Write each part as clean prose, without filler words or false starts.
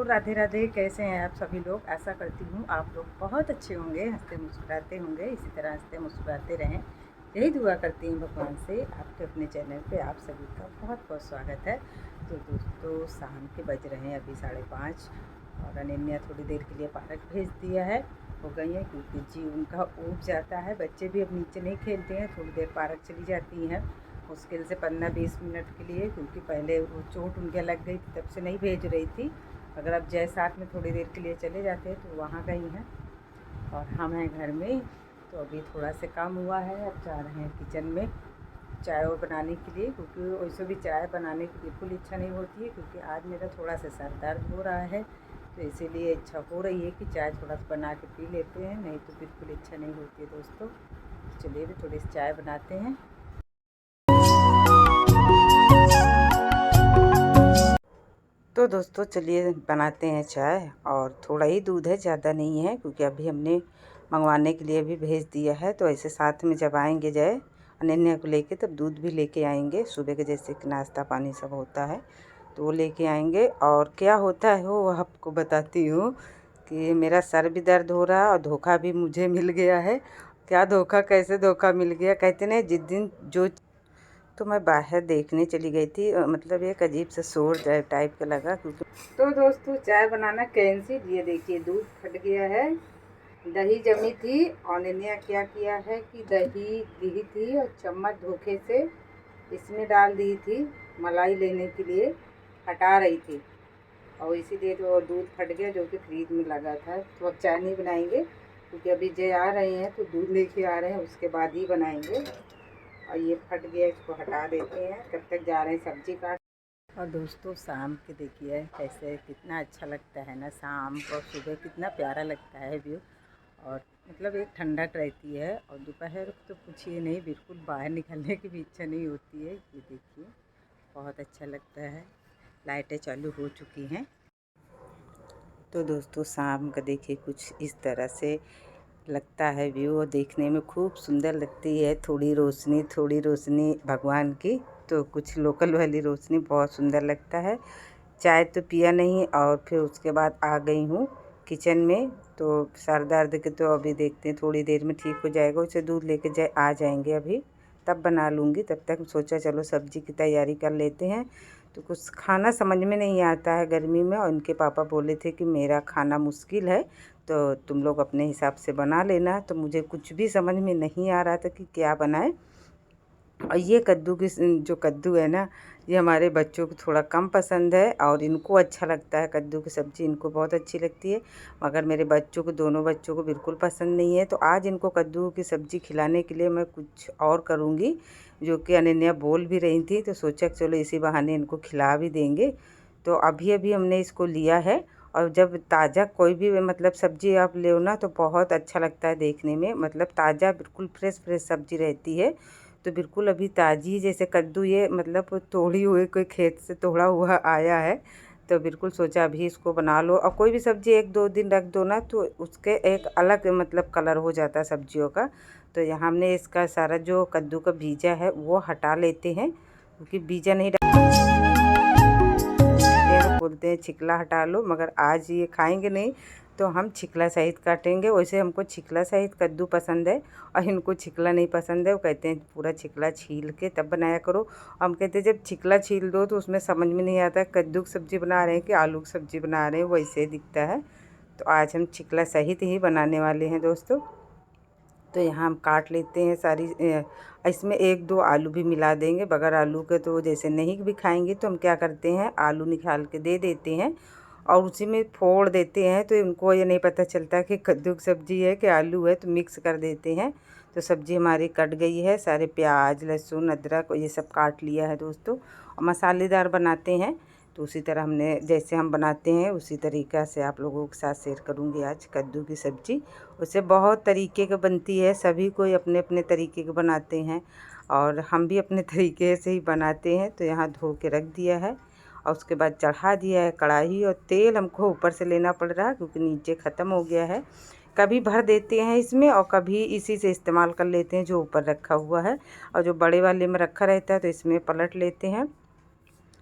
राधे राधे। कैसे हैं आप सभी लोग। आशा करती हूँ आप लोग बहुत अच्छे होंगे, हंसते मुस्कुराते होंगे। इसी तरह हंसते मुस्कुराते रहें, यही दुआ करती हूँ भगवान से। आपके अपने चैनल पे आप सभी का बहुत बहुत स्वागत है। तो दोस्तों, शाम के बज रहे हैं अभी 5:30 और अनन्या थोड़ी देर के लिए पार्क भेज दिया है, हो गई है, क्योंकि जी उनका ऊब जाता है। बच्चे भी अब नीचे नहीं खेलते हैं, थोड़ी देर पार्क चली जाती हैं, मुश्किल से 15-20 मिनट के लिए, क्योंकि पहले वो चोट उनके लग गई थी, तब से नहीं भेज रही थी। अगर अब जय साथ में थोड़ी देर के लिए चले जाते हैं तो वहाँ गई हैं और हम हैं घर में। तो अभी थोड़ा सा काम हुआ है, अब जा रहे हैं किचन में चाय बनाने के लिए, क्योंकि वैसे भी चाय बनाने की बिल्कुल इच्छा नहीं होती है, क्योंकि आज मेरा थोड़ा सा सर दर्द हो रहा है। तो इसीलिए इच्छा हो रही है कि चाय थोड़ा सा बना के पी लेते हैं, नहीं तो बिल्कुल इच्छा नहीं होती है दोस्तों। चलिए भी थोड़ी सी चाय बनाते हैं। तो दोस्तों चलिए बनाते हैं चाय, और थोड़ा ही दूध है, ज़्यादा नहीं है, क्योंकि अभी हमने मंगवाने के लिए भी भेज दिया है। तो ऐसे साथ में जब आएंगे जय अनन्या को लेके, तब दूध भी लेके आएंगे। सुबह के जैसे कि नाश्ता पानी सब होता है तो वो लेके आएंगे। और क्या होता है वो आपको बताती हूँ कि मेरा सर भी दर्द हो रहा है और धोखा भी मुझे मिल गया है। क्या धोखा, कैसे धोखा मिल गया, कहते नहीं जिस दिन जो। तो मैं बाहर देखने चली गई थी, मतलब एक अजीब सा शोर टाइप का लगा, क्योंकि तो दोस्तों चाय बनाना कैंसिल। ये देखिए दूध फट गया है, दही जमी थी। और अनन्या क्या किया है कि दही ली थी और चम्मच धोखे से इसमें डाल दी थी, मलाई लेने के लिए हटा रही थी, और इसीलिए तो दूध फट गया, जो कि फ्रीज में लगा था। तो अब चाय नहीं बनाएंगे, क्योंकि अभी जय आ रहे हैं तो दूध लेके आ रहे हैं, उसके बाद ही बनाएंगे। और ये फट गया, इसको हटा देते हैं, तब तक जा रहे हैं सब्जी काट। और दोस्तों शाम के देखिए कैसे कितना अच्छा लगता है ना, शाम और सुबह कितना प्यारा लगता है व्यू। और मतलब एक ठंडक रहती है, और दोपहर तो पूछिए नहीं, बिल्कुल बाहर निकलने की भी इच्छा नहीं होती है। ये देखिए बहुत अच्छा लगता है। लाइटें चालू हो चुकी हैं। तो दोस्तों शाम का देखिए कुछ इस तरह से लगता है व्यू, और देखने में खूब सुंदर लगती है। थोड़ी रोशनी भगवान की, तो कुछ लोकल वाली रोशनी बहुत सुंदर लगता है। चाय तो पिया नहीं, और फिर उसके बाद आ गई हूँ किचन में। तो सर दर्द के तो अभी देखते हैं, थोड़ी देर में ठीक हो जाएगा। उसे दूध लेके आ जाएंगे अभी, तब बना लूँगी। तब तक सोचा चलो सब्ज़ी की तैयारी कर लेते हैं। तो कुछ खाना समझ में नहीं आता है गर्मी में, और इनके पापा बोले थे कि मेरा खाना मुश्किल है, तो तुम लोग अपने हिसाब से बना लेना। तो मुझे कुछ भी समझ में नहीं आ रहा था कि क्या बनाए। और ये कद्दू की जो कद्दू है ना, ये हमारे बच्चों को थोड़ा कम पसंद है, और इनको अच्छा लगता है कद्दू की सब्ज़ी, इनको बहुत अच्छी लगती है। मगर मेरे बच्चों को, दोनों बच्चों को बिल्कुल पसंद नहीं है। तो आज इनको कद्दू की सब्ज़ी खिलाने के लिए मैं कुछ और करूँगी, जो कि अनन्या बोल भी रही थी। तो सोचा चलो इसी बहाने इनको खिला भी देंगे। तो अभी अभी हमने इसको लिया है। और जब ताज़ा कोई भी मतलब सब्ज़ी आप ले ना, तो बहुत अच्छा लगता है देखने में, मतलब ताज़ा बिल्कुल फ्रेश सब्ज़ी रहती है। तो बिल्कुल अभी ताज़ी, जैसे कद्दू ये मतलब तोड़ी हुई, कोई खेत से तोड़ा हुआ आया है। तो बिल्कुल सोचा अभी इसको बना लो। और कोई भी सब्ज़ी 1-2 दिन रख दो ना, तो उसके एक अलग मतलब कलर हो जाता है सब्जियों का। तो यहाँ हमने इसका सारा जो कद्दू का बीजा है वो हटा लेते हैं, क्योंकि बीजा नहीं बोलते हैं छिकला हटा लो, मगर आज ये खाएंगे नहीं, तो हम छिकला सहित काटेंगे। वैसे हमको छिकला सहित कद्दू पसंद है, और इनको छिकला नहीं पसंद है। वो कहते हैं पूरा छिकला छील के तब बनाया करो। हम कहते हैं जब छिकला छील दो तो उसमें समझ में नहीं आता कद्दू की सब्ज़ी बना रहे हैं कि आलू की सब्ज़ी बना रहे हैं, वैसे दिखता है। तो आज हम छिकला सहित ही बनाने वाले हैं दोस्तों। तो यहाँ हम काट लेते हैं सारी। इसमें 1-2 आलू भी मिला देंगे, बगैर आलू के तो जैसे नहीं भी खाएंगे, तो हम क्या करते हैं आलू निकाल के दे देते हैं और उसी में फोड़ देते हैं। तो उनको ये नहीं पता चलता कि कद्दू की सब्ज़ी है कि आलू है, तो मिक्स कर देते हैं। तो सब्ज़ी हमारी कट गई है, सारे प्याज लहसुन अदरक ये सब काट लिया है दोस्तों। और मसालेदार बनाते हैं, तो उसी तरह हमने जैसे हम बनाते हैं उसी तरीक़ा से आप लोगों के साथ शेयर करूँगी आज कद्दू की सब्ज़ी। उससे बहुत तरीके की बनती है, सभी कोई अपने अपने तरीके के बनाते हैं, और हम भी अपने तरीके से ही बनाते हैं। तो यहाँ धो के रख दिया है, और उसके बाद चढ़ा दिया है कढ़ाई। और तेल हमको ऊपर से लेना पड़ रहा है, क्योंकि नीचे ख़त्म हो गया है। कभी भर देते हैं इसमें, और कभी इसी से इस्तेमाल कर लेते हैं जो ऊपर रखा हुआ है। और जो बड़े वाले में रखा रहता है तो इसमें पलट लेते हैं।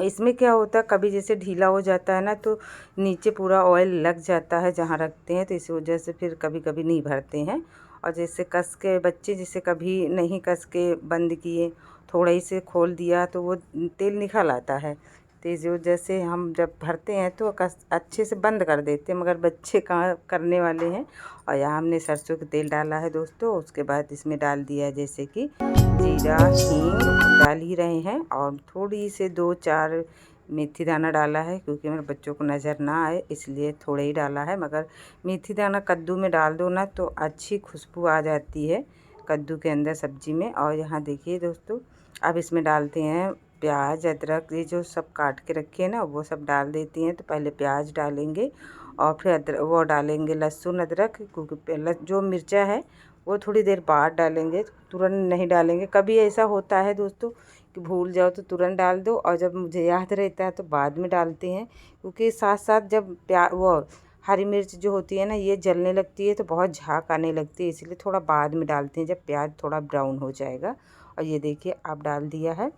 इसमें क्या होता है कभी जैसे ढीला हो जाता है ना तो नीचे पूरा ऑयल लग जाता है जहाँ रखते हैं, तो इस वजह से फिर कभी कभी नहीं भरते हैं। और जैसे कस के बच्चे जैसे कभी नहीं कस के बंद किए, थोड़ा ही से खोल दिया तो वो तेल निकल आता है। तो इस वजह से हम जब भरते हैं तो कस अच्छे से बंद कर देते हैं, मगर बच्चे कहाँ करने वाले हैं। और यहाँ हमने सरसों का तेल डाला है दोस्तों। उसके बाद इसमें डाल दिया है जैसे कि जीरा, हींग डाल ही रहे हैं, और थोड़ी से 2-4 मेथी दाना डाला है, क्योंकि मेरे बच्चों को नज़र ना आए इसलिए थोड़ा ही डाला है। मगर मेथी दाना कद्दू में डाल दो ना तो अच्छी खुशबू आ जाती है कद्दू के अंदर सब्जी में। और यहाँ देखिए दोस्तों, अब इसमें डालते हैं प्याज, अदरक, ये जो सब काट के रखे हैं ना वो सब डाल देती हैं। तो पहले प्याज डालेंगे और फिर अदरक वो डालेंगे, लहसुन अदरक, क्योंकि पहले जो मिर्चा है वो थोड़ी देर बाद डालेंगे, तुरंत नहीं डालेंगे। कभी ऐसा होता है दोस्तों कि भूल जाओ तो तुरंत डाल दो, और जब मुझे याद रहता है तो बाद में डालते हैं, क्योंकि साथ साथ जब वो हरी मिर्च जो होती है ना ये जलने लगती है तो बहुत झाग आने लगती है, इसलिए थोड़ा बाद में डालते हैं जब प्याज थोड़ा ब्राउन हो जाएगा। और ये देखिए अब डाल दिया है,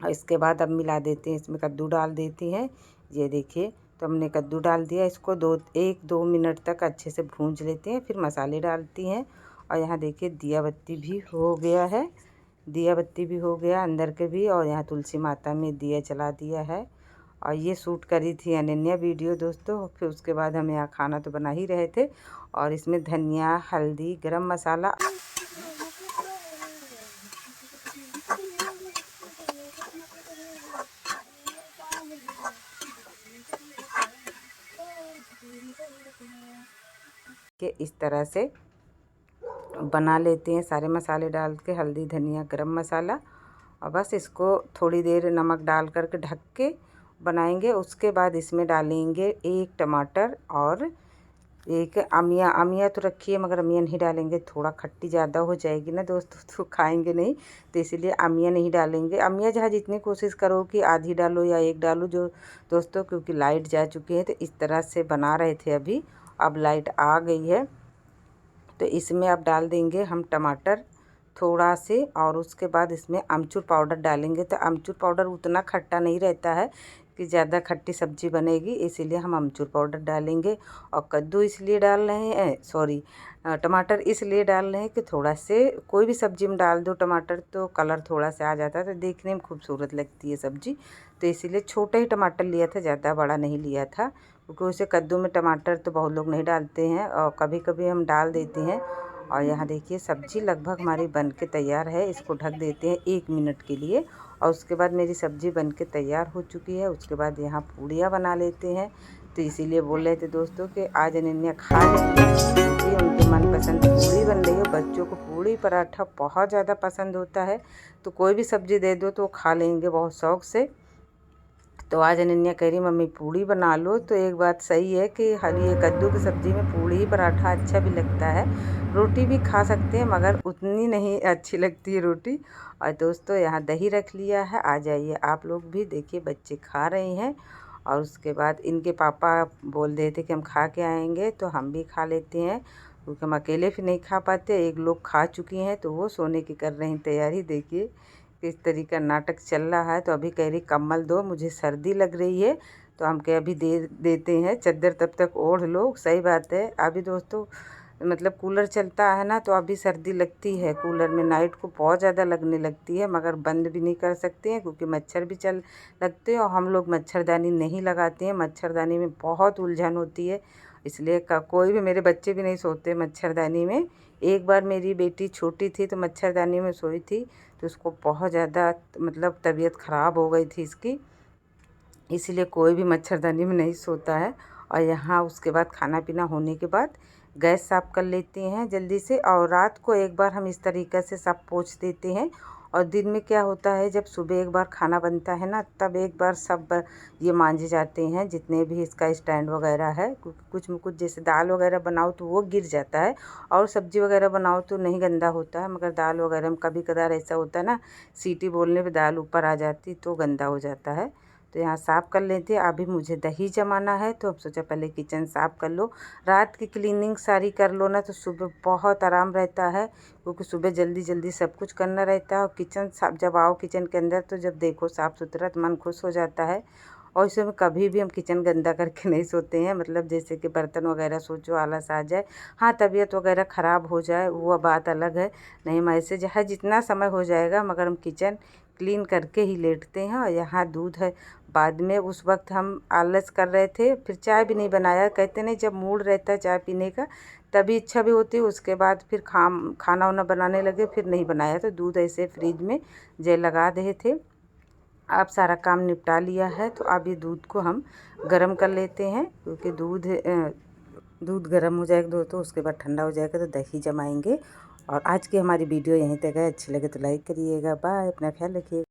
और इसके बाद अब मिला देते हैं, इसमें कद्दू डाल देती हैं। ये देखिए तो हमने कद्दू डाल दिया, इसको 1-2 मिनट तक अच्छे से भूंज लेते हैं, फिर मसाले डालती हैं। और यहाँ देखिए दिया बत्ती भी हो गया है, दिया बत्ती भी हो गया अंदर के भी, और यहाँ तुलसी माता में दिया जला दिया है। और ये शूट करी थी अनन्या वीडियो दोस्तों। फिर उसके बाद हम यहाँ खाना तो बना ही रहे थे, और इसमें धनिया, हल्दी, गरम मसाला के इस तरह से बना लेते हैं, सारे मसाले डाल के, हल्दी, धनिया, गरम मसाला, और बस इसको थोड़ी देर नमक डाल करके ढक के बनाएंगे। उसके बाद इसमें डालेंगे 1 टमाटर और 1 अमिया तो रखी है, मगर अमिया नहीं डालेंगे, थोड़ा खट्टी ज़्यादा हो जाएगी ना दोस्तों तो खाएंगे नहीं, तो इसीलिए अमिया नहीं डालेंगे। अमिया जहाँ जितनी कोशिश करो कि आधी डालो या 1 डालो जो दोस्तों, क्योंकि लाइट जा चुकी है। तो इस तरह से बना रहे थे अभी, अब लाइट आ गई है तो इसमें अब डाल देंगे हम टमाटर थोड़ा से, और उसके बाद इसमें अमचूर पाउडर डालेंगे। तो अमचूर पाउडर उतना खट्टा नहीं रहता है कि ज़्यादा खट्टी सब्ज़ी बनेगी, इसीलिए हम अमचूर पाउडर डालेंगे। और कद्दू इसलिए डाल रहे हैं, सॉरी टमाटर इसलिए डाल रहे हैं कि थोड़ा से कोई भी सब्ज़ी में डाल दो टमाटर तो कलर थोड़ा सा आ जाता है, तो देखने में खूबसूरत लगती है सब्ज़ी। तो इसीलिए छोटा ही टमाटर लिया था, ज़्यादा बड़ा नहीं लिया था, क्योंकि उसे कद्दू में टमाटर तो बहुत लोग नहीं डालते हैं, और कभी कभी हम डाल देते हैं। और यहाँ देखिए सब्ज़ी लगभग हमारी बन के तैयार है, इसको ढक देते हैं 1 मिनट के लिए। और उसके बाद मेरी सब्ज़ी बन के तैयार हो चुकी है। उसके बाद यहाँ पूड़ियाँ बना लेते हैं। तो इसीलिए बोल रहे थे दोस्तों कि आज अनन्या खा लेंगे, क्योंकि उनके मनपसंद पूड़ी बन रही है। बच्चों को पूड़ी पराठा बहुत ज़्यादा पसंद होता है, तो कोई भी सब्ज़ी दे दो तो वो खा लेंगे बहुत शौक़ से। तो आज अनन्या कह रही मम्मी पूड़ी बना लो, तो एक बात सही है कि हरी कद्दू की सब्ज़ी में पूड़ी पराठा अच्छा भी लगता है, रोटी भी खा सकते हैं मगर उतनी नहीं अच्छी लगती है रोटी। और दोस्तों यहाँ दही रख लिया है, आ जाइए आप लोग भी देखिए, बच्चे खा रहे हैं। और उसके बाद इनके पापा बोल रहे थे कि हम खा के आएंगे, तो हम भी खा लेते हैं, क्योंकि हम अकेले भी नहीं खा पाते। एक लोग खा चुकी हैं तो वो सोने की कर रही तैयारी, देखिए किस तरीका नाटक चल रहा है। तो अभी कह रही कम्बल दो, मुझे सर्दी लग रही है, तो हम कह अभी दे देते हैं, चादर तब तक ओढ़ लो। सही बात है, अभी दोस्तों मतलब कूलर चलता है ना तो अभी सर्दी लगती है, कूलर में नाइट को बहुत ज़्यादा लगने लगती है, मगर बंद भी नहीं कर सकते हैं क्योंकि मच्छर भी चल लगते हैं, और हम लोग मच्छरदानी नहीं लगाते हैं। मच्छरदानी में बहुत उलझन होती है, इसलिए कोई भी, मेरे बच्चे भी नहीं सोते मच्छरदानी में। एक बार मेरी बेटी छोटी थी तो मच्छरदानी में सोई थी, तो उसको बहुत ज़्यादा मतलब तबीयत ख़राब हो गई थी इसकी, इसलिए कोई भी मच्छरदानी में नहीं सोता है। और यहाँ उसके बाद खाना पीना होने के बाद गैस साफ़ कर लेते हैं जल्दी से, और रात को एक बार हम इस तरीक़े से सब पोंछ देते हैं। और दिन में क्या होता है, जब सुबह एक बार खाना बनता है ना तब एक बार सब ये मांजे जाते हैं, जितने भी इसका स्टैंड वगैरह है, क्योंकि कुछ में कुछ जैसे दाल वगैरह बनाओ तो वो गिर जाता है, और सब्ज़ी वगैरह बनाओ तो नहीं गंदा होता है, मगर दाल वगैरह में कभी कदार ऐसा होता है ना, सीटी बोलने पे दाल ऊपर आ जाती तो गंदा हो जाता है। तो यहाँ साफ़ कर लेते हैं। अभी मुझे दही जमाना है, तो अब सोचा पहले किचन साफ़ कर लो। रात की क्लीनिंग सारी कर लो ना, तो सुबह बहुत आराम रहता है, क्योंकि सुबह जल्दी जल्दी सब कुछ करना रहता है। और किचन साफ जब आओ किचन के अंदर, तो जब देखो साफ़ सुथरा तो मन खुश हो जाता है। और इसमें कभी भी हम किचन गंदा करके नहीं सोते हैं, मतलब जैसे कि बर्तन वगैरह सोचो आलस आ जाए, हाँ तबीयत वगैरह ख़राब हो जाए वो बात अलग है। नहीं, हम ऐसे चाहे जितना समय हो जाएगा मगर हम किचन क्लीन करके ही लेटते हैं। और यहाँ दूध है, बाद में उस वक्त हम आलस कर रहे थे, फिर चाय भी नहीं बनाया। कहते नहीं जब मूड रहता है चाय पीने का तभी इच्छा भी होती है, उसके बाद फिर खाना वाना बनाने लगे, फिर नहीं बनाया। तो दूध ऐसे फ्रिज में जेल लगा रहे थे। अब सारा काम निपटा लिया है, तो अब ये दूध को हम गरम कर लेते हैं, क्योंकि दूध गरम हो जाएगा तो उसके बाद ठंडा हो जाएगा तो दही जमाएंगे। और आज की हमारी वीडियो यहीं तक है। अच्छी लगे तो लाइक करिएगा। बाय, अपना ख्याल रखिएगा।